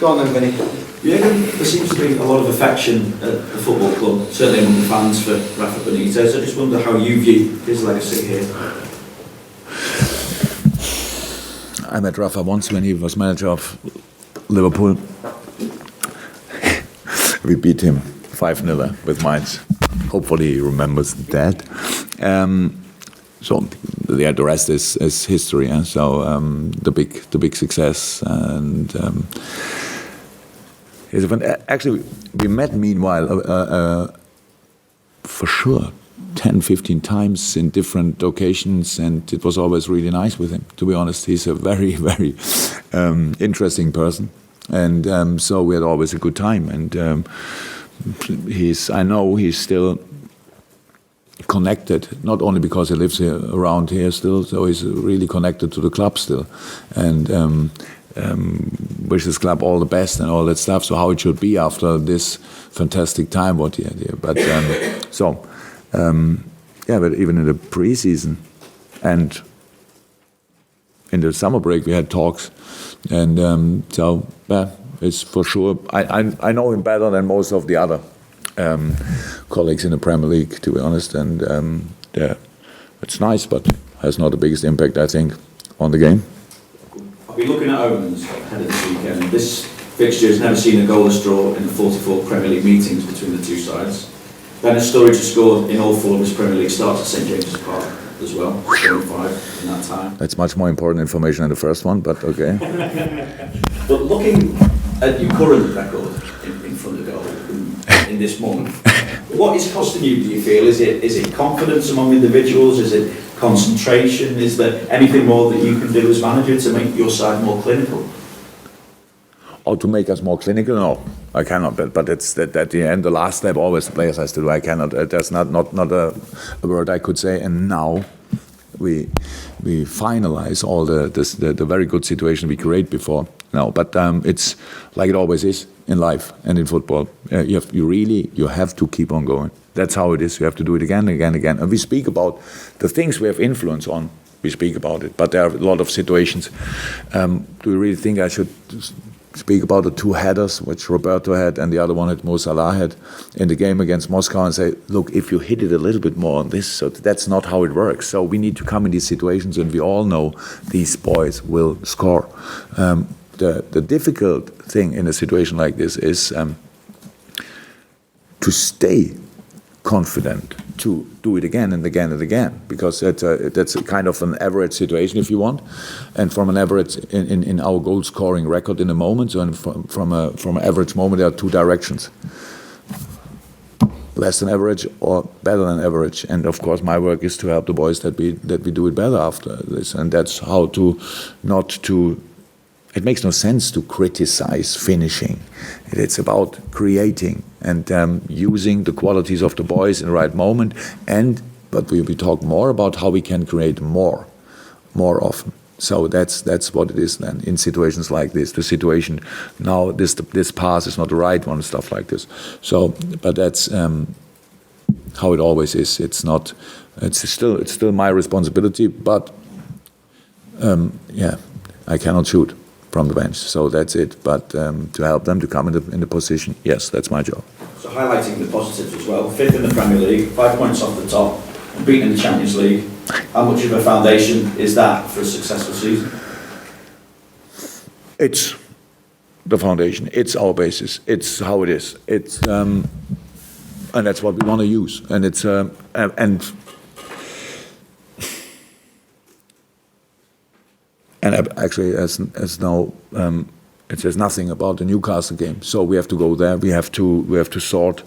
Go on then, Vinny. Jurgen, there seems to be a lot of affection at the football club, certainly among the fans for Rafa Benitez. I just wonder how you view his legacy here. I met Rafa once when he was manager of Liverpool. We beat him 5-0 with Mainz. Hopefully he remembers that. So the rest is history. So the big success and actually we met meanwhile for sure 10-15 times in different occasions, and it was always really nice with him. To be honest, he's a very interesting person, and so we had always a good time. And I know he's still connected, not only because he lives around here still, so he's really connected to the club still, and wishes club all the best and all that stuff. So how it should be after this fantastic time what he had here. But but even in the pre-season and in the summer break we had talks, and it's for sure. I know him better than most of the other colleagues in the Premier League, to be honest, and it's nice, but has not the biggest impact, I think, on the game. I'll be looking at omens ahead of this weekend. This fixture has never seen a goalless draw in the 44 Premier League meetings between the two sides. Bennett Sturridge has scored in all 4 of his Premier League starts at St James's Park as well, 5 in that time. That's much more important information than the first one, but okay. But looking at your current record in front of goal in this month, what is costing you, do you feel? Is it confidence among individuals? Is it concentration? Is there anything more that you can do as manager to make your side more clinical? Or to make us more clinical? No, I cannot. But it's that at the end, the last step, always the players has to do. I cannot. That's not a word I could say. And now we finalize all the very good situation we create before. No, but it's like it always is in life and in football. You have to keep on going. That's how it is. You have to do it again and again and again. And we speak about the things we have influence on. We speak about it, but there are a lot of situations. Do you really think I should speak about the 2 headers which Roberto had and the other one that Mo Salah had in the game against Moscow and say, look, if you hit it a little bit more on this, so that's not how it works. So we need to come in these situations, and we all know these boys will score. The difficult thing in a situation like this is to stay confident to do it again and again and again, because that's a kind of an average situation if you want, and from an average in our goal scoring record in a moment, so from an average moment there are 2 directions: less than average or better than average. And of course my work is to help the boys that we do it better after this, and that's how to not to. It makes no sense to criticize finishing. It's about creating and using the qualities of the boys in the right moment. But we talk more about how we can create more often. So that's what it is then in situations like this. The situation now, this pass is not the right one, stuff like this. So, but that's how it always is. It's not. It's still my responsibility. But I cannot shoot from the bench, so that's it. But to help them to come in the position, yes, that's my job. So highlighting the positives as well, 5th in the Premier League, 5 points off the top, and beaten in the Champions League. How much of a foundation is that for a successful season? It's the foundation. It's our basis. It's how it is. It's and that's what we want to use. And it's And actually, as now, it says nothing about the Newcastle game. So we have to go there. We have to sort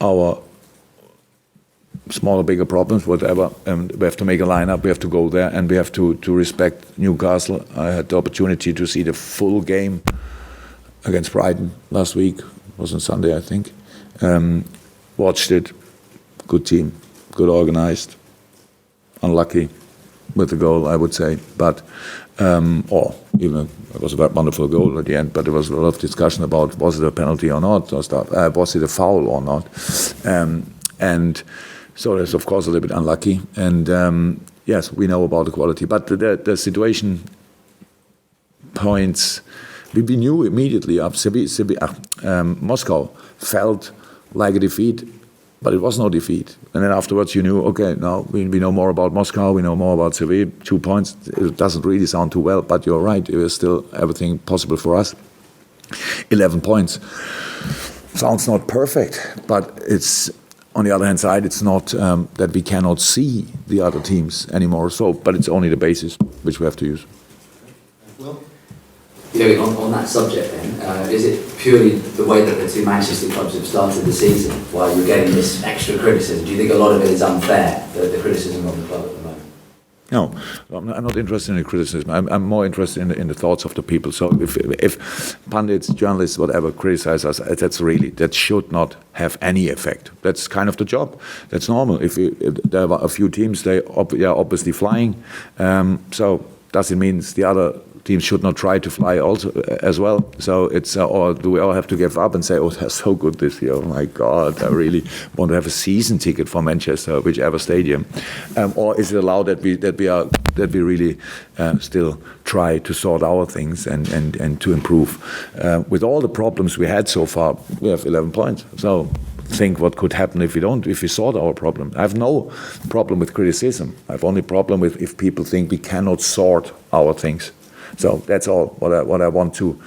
our smaller, bigger problems, whatever. And we have to make a lineup. We have to go there, and we have to respect Newcastle. I had the opportunity to see the full game against Brighton last week. It was on Sunday, I think. Watched it. Good team, good organized. Unlucky with the goal, I would say, but or even it was a very wonderful goal at the end. But there was a lot of discussion about was it a penalty or not, or stuff. Was it a foul or not? And so that's of course a little bit unlucky. And yes, we know about the quality, but the situation points we knew immediately Moscow felt like a defeat, but it was no defeat. And then afterwards you knew, okay, now we know more about Moscow, we know more about Sevilla, 2 points. It doesn't really sound too well, but you're right, it was still everything possible for us. 11 points. Sounds not perfect, but it's, on the other hand side, it's not that we cannot see the other teams anymore. So, but it's only the basis which we have to use. Well, on that subject then, is it purely the way that the two Manchester clubs have started the season while you're getting this extra criticism? Do you think a lot of it is unfair, the criticism of the club at the moment? No, I'm not interested in the criticism. I'm more interested in the thoughts of the people. So if pundits, journalists, whatever, criticize us, that should not have any effect. That's kind of the job. That's normal. If there are a few teams, they are obviously flying. So does it mean the other teams should not try to fly also as well? So it's or do we all have to give up and say, oh, they're so good this year? Oh my God, I really want to have a season ticket for Manchester, whichever stadium. Or is it allowed that we really still try to sort our things and to improve? With all the problems we had so far, we have 11 points. So think what could happen if we sort our problem. I have no problem with criticism. I have only problem with if people think we cannot sort our things. So that's all what I want to,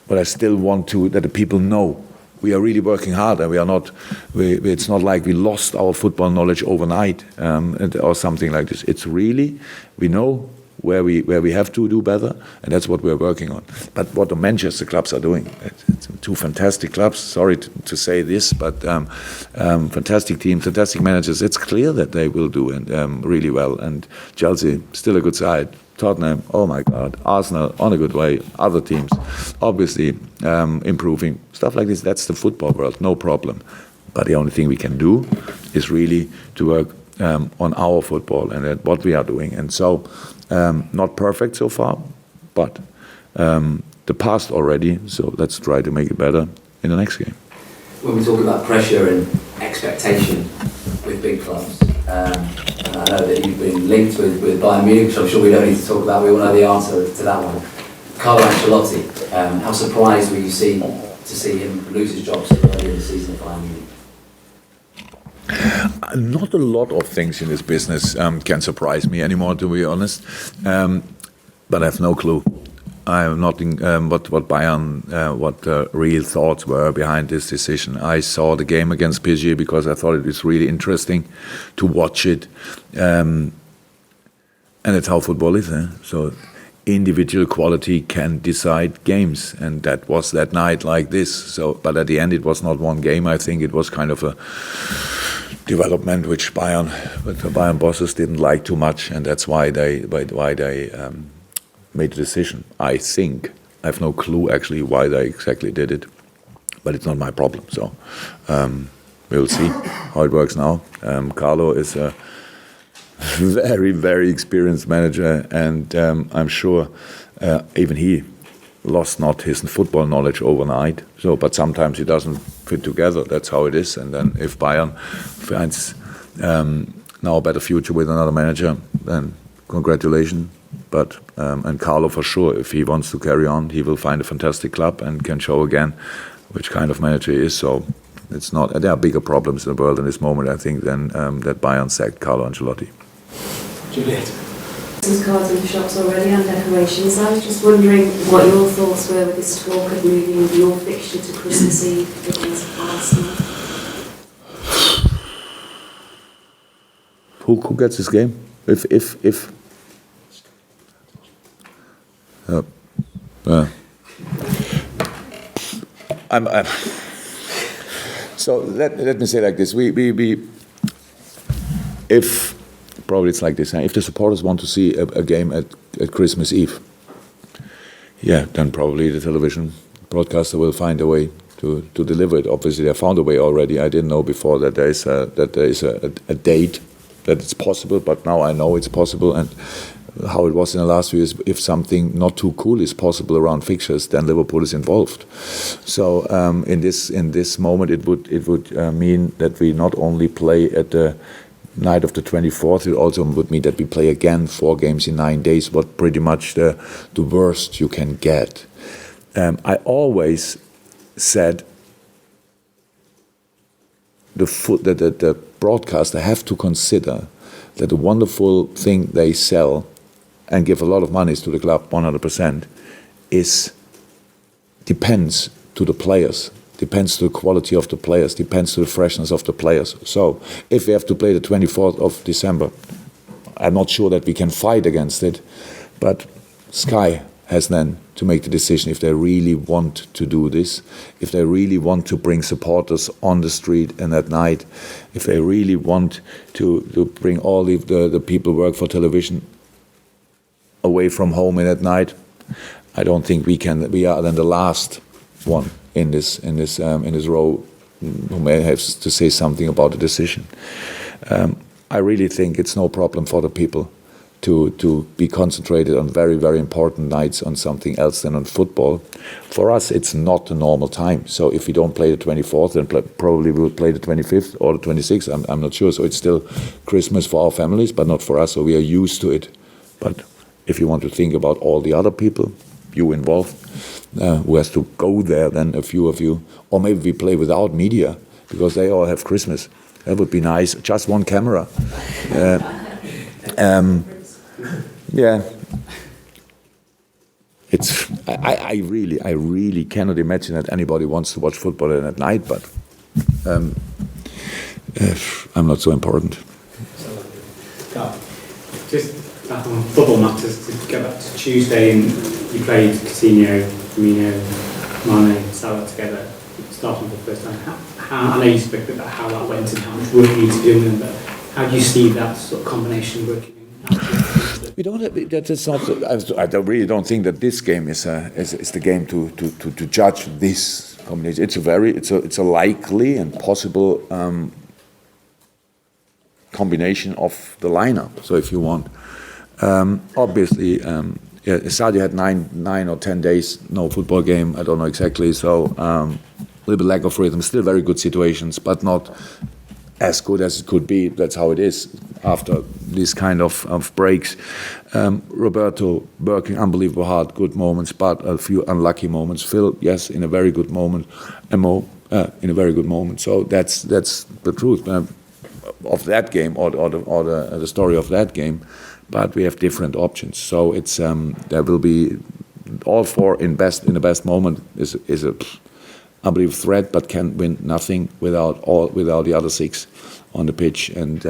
what I still want to, that the people know. We are really working hard, and we are not. It's not like we lost our football knowledge overnight or something like this. It's really, we know where we have to do better, and that's what we're working on. But what the Manchester clubs are doing, it's two fantastic clubs. Sorry to say this, but fantastic teams, fantastic managers. It's clear that they will do really well. And Chelsea, still a good side. Tottenham, oh my God. Arsenal, on a good way. Other teams, obviously improving. Stuff like this, that's the football world, no problem. But the only thing we can do is really to work on our football and what we are doing. And so, not perfect so far, but the past already, so let's try to make it better in the next game. When we talk about pressure and expectation with big clubs, and I know that you've been linked with Bayern Munich, which I'm sure we don't need to talk about, we all know the answer to that one. Carlo Ancelotti, how surprised were you to see him lose his job so early in the season at Bayern Munich? Not a lot of things in this business can surprise me anymore, to be honest. But I have no clue. I have nothing. What Bayern, what the real thoughts were behind this decision. I saw the game against PSG because I thought it was really interesting to watch it, and that's how football is. So individual quality can decide games, and that was that night like this. So, but at the end, it was not one game. I think it was kind of a development which the Bayern bosses didn't like too much, and that's why they made the decision. I think I have no clue actually why they exactly did it, but it's not my problem. So we'll see how it works now. Carlo is a very, very experienced manager, and I'm sure even he lost not his football knowledge overnight. So, but sometimes it doesn't fit together. That's how it is. And then if Bayern finds now a better future with another manager, then congratulations. But and Carlo for sure, if he wants to carry on, he will find a fantastic club and can show again which kind of manager he is. So it's not. There are bigger problems in the world in this moment, I think, than that Bayern sacked Carlo Ancelotti. Juliet. Some cards in the shops already and decorations. I was just wondering what your thoughts were with this talk of moving your fixture to Christmas Eve against Arsenal. Who gets this game? If so let me say like this: if probably it's like this. If the supporters want to see a game at Christmas Eve, yeah, then probably the television broadcaster will find a way to deliver it. Obviously, they found a way already. I didn't know before that there is a date that it's possible, but now I know it's possible. And how it was in the last few years, if something not too cool is possible around fixtures, then Liverpool is involved. So in this moment, it would mean that we not only play at the night of the 24th, it also would mean that we play again 4 games in 9 days, what pretty much the worst you can get. I always said the broadcaster have to consider that the wonderful thing they sell and give a lot of money to the club, 100%, depends to the players, depends to the quality of the players, depends to the freshness of the players. So if we have to play the 24th of December, I'm not sure that we can fight against it, but Sky has then to make the decision if they really want to do this, if they really want to bring supporters on the street and at night, if they really want to bring all the people who work for television away from home and at night. I don't think we are then the last one in this row who may have to say something about the decision. I really think it's no problem for the people to be concentrated on very, very important nights on something else than on football. For us, it's not the normal time. So if we don't play the 24th, then probably we'll play the 25th or the 26th. I'm not sure. So it's still Christmas for our families, but not for us. So we are used to it. But if you want to think about all the other people, you involved, who has to go there, then a few of you, or maybe we play without media because they all have Christmas. That would be nice. Just one camera. Yeah, I really cannot imagine that anybody wants to watch football at night, but I'm not so important. Just back on football matters, to go back to Tuesday, and you played Coutinho, Firmino, Mane, Salah together, starting for the first time. How, I know you spoke about how that went and how much work you need to do with them, but how do you see that sort of combination working? We don't have, that's not. I really don't think that this game is the game to judge this combination. It's a likely and possible combination of the lineup. So if you want, obviously, Sadio had 9 or 10 days no football game. I don't know exactly. So a little bit lack of rhythm. Still very good situations, but not as good as it could be. That's how it is after these kind of breaks. Roberto working unbelievable hard, good moments, but a few unlucky moments. Phil, yes, in a very good moment. Mo, in a very good moment. So that's the truth of that game or the story of that game. But we have different options. So it's there will be all 4 in the best moment is a unbelievable threat, but can win nothing without the other 6 on the pitch. And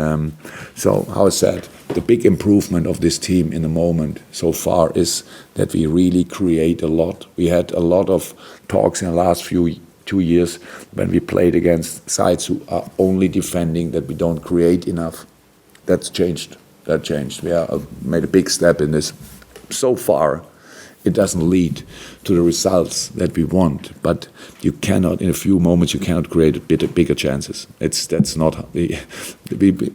so, how I said, the big improvement of this team in the moment so far is that we really create a lot. We had a lot of talks in the last 2 years when we played against sides who are only defending, that we don't create enough. That's changed. That changed. We made a big step in this. So far, it doesn't lead to the results that we want, but you cannot, in a few moments, you cannot create bigger chances. That's not. We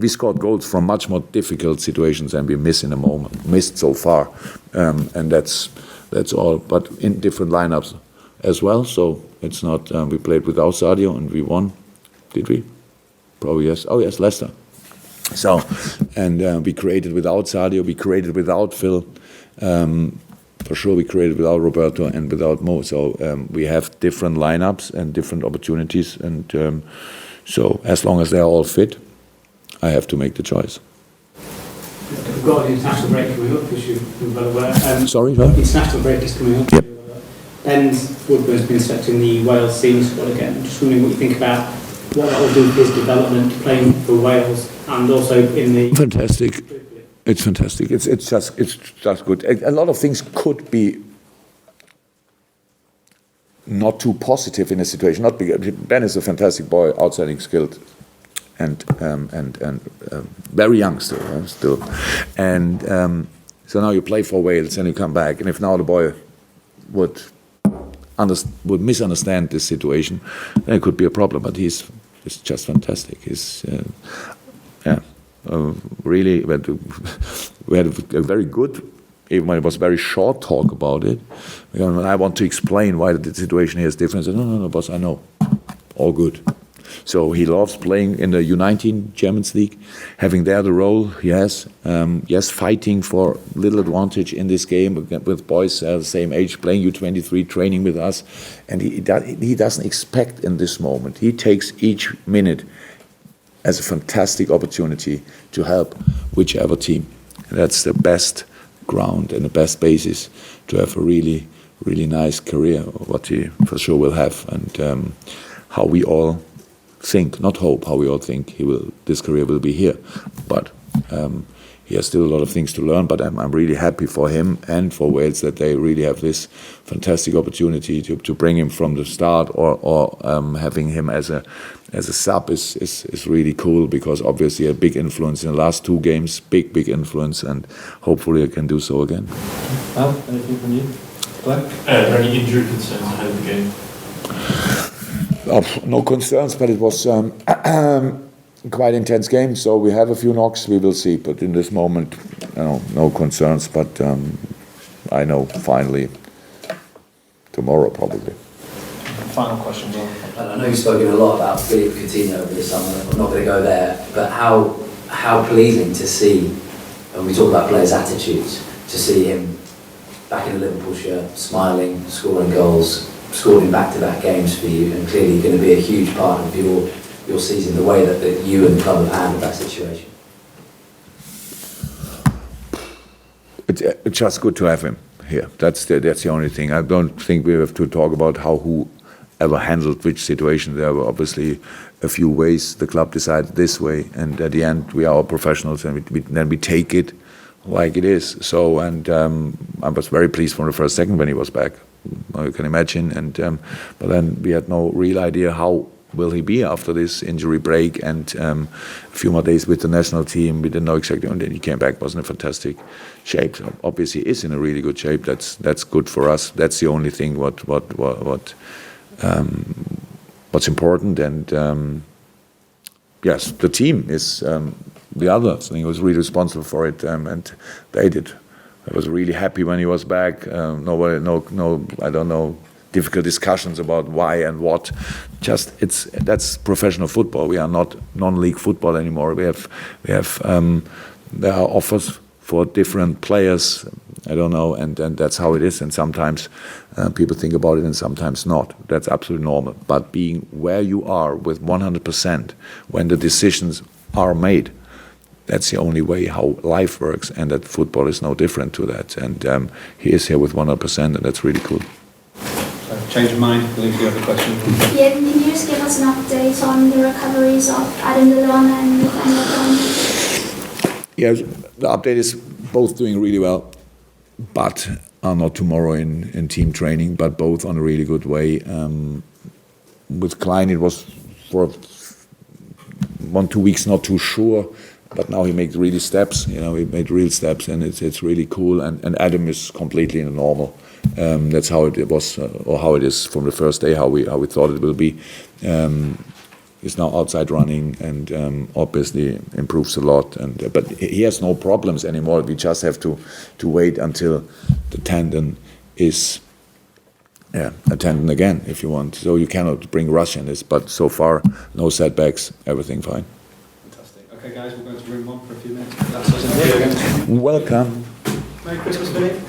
scored goals from much more difficult situations than we missed so far, and that's all. But in different lineups as well. So it's not. We played without Sadio and we won. Did we? Probably yes. Oh yes, Leicester. So, and we created without Sadio. We created without Phil. For sure, we created without Roberto and without Mo. So we have different lineups and different opportunities. And so as long as they're all fit, I have to make the choice. We've got an international break coming up, as you're well aware. Sorry? The international break is coming up. Yep. And Woodburn's been selecting the Wales senior squad again. I'm just wondering what you think about what that will do for his development, playing for Wales, and also in the... Fantastic. It's fantastic. It's just good. A lot of things could be not too positive in a situation. Not because Ben is a fantastic boy, outstanding, skilled, and very young still. And so now you play for Wales and you come back, and if now the boy would misunderstand this situation, then it could be a problem. But he's just fantastic. He's really, we had a very good, even when it was very short talk about it. When I want to explain why the situation here is different, I said, no, boss, I know. All good. So he loves playing in the U19 Champions League, having there the role he has. Yes, fighting for little advantage in this game with boys the same age, playing U23, training with us. And he doesn't expect in this moment. He takes each minute as a fantastic opportunity to help whichever team. That's the best ground and the best basis to have a really, really nice career, what he for sure will have. And how we all think, not hope, how we all think this career will be here. But he has still a lot of things to learn, but I'm really happy for him and for Wales that they really have this fantastic opportunity to bring him from the start, or having him as a sub is really cool, because obviously a big influence in the last 2 games, big influence, and hopefully I can do so again. Al, anything from you? Glenn? Are there any injury concerns ahead of the game? No concerns, but it was quite intense game, so we have a few knocks, we will see, but in this moment, no concerns, but I know finally tomorrow probably. Final question, Will. And I know you've spoken a lot about Philippe Coutinho over the summer. I'm not going to go there, but how pleasing to see, when we talk about players' attitudes, to see him back in a Liverpool shirt, smiling, scoring goals, scoring back-to-back games for you, and clearly going to be a huge part of your season, the way that you and the club have handled that situation. It's just good to have him here. That's the only thing. I don't think we have to talk about who ever handled which situation. There were obviously a few ways the club decided this way, and at the end we are all professionals, and then we take it like it is. So, and I was very pleased from the first second when he was back. You can imagine, and but then we had no real idea how will he be after this injury break, and a few more days with the national team. We didn't know exactly, and then he came back, was in a fantastic shape. So obviously, he is in a really good shape. That's good for us. That's the only thing what's important. And yes, the team is the other thing was really responsible for it, and they did. I was really happy when he was back. I don't know, difficult discussions about why and what. Just that's professional football. We are not non-league football anymore. We have there are offers for different players. I don't know, and that's how it is. And sometimes people think about it, and sometimes not. That's absolutely normal. But being where you are with 100% when the decisions are made, that's the only way how life works, and that football is no different to that. And he is here with 100%, and that's really cool. So, change of mind, I believe you have a question. Yeah, can you just give us an update on the recoveries of Adam Lallana and Nathaniel? Yeah, the update is both doing really well, but are not tomorrow in team training, but both on a really good way. With Klein, it was for 1-2 weeks not too sure, but now he makes really steps. He made real steps, and it's really cool. And Adam is completely normal. That's how it was, or how it is from the first day. How we thought it will be. He's now outside running, and obviously improves a lot. But he has no problems anymore. We just have to wait until the tendon is a tendon again, if you want. So you cannot bring rush in this. But so far, no setbacks. Everything fine. Okay, guys, we'll go to room 1 for a few minutes. That's us in here again. Welcome. Merry Christmas, Billy.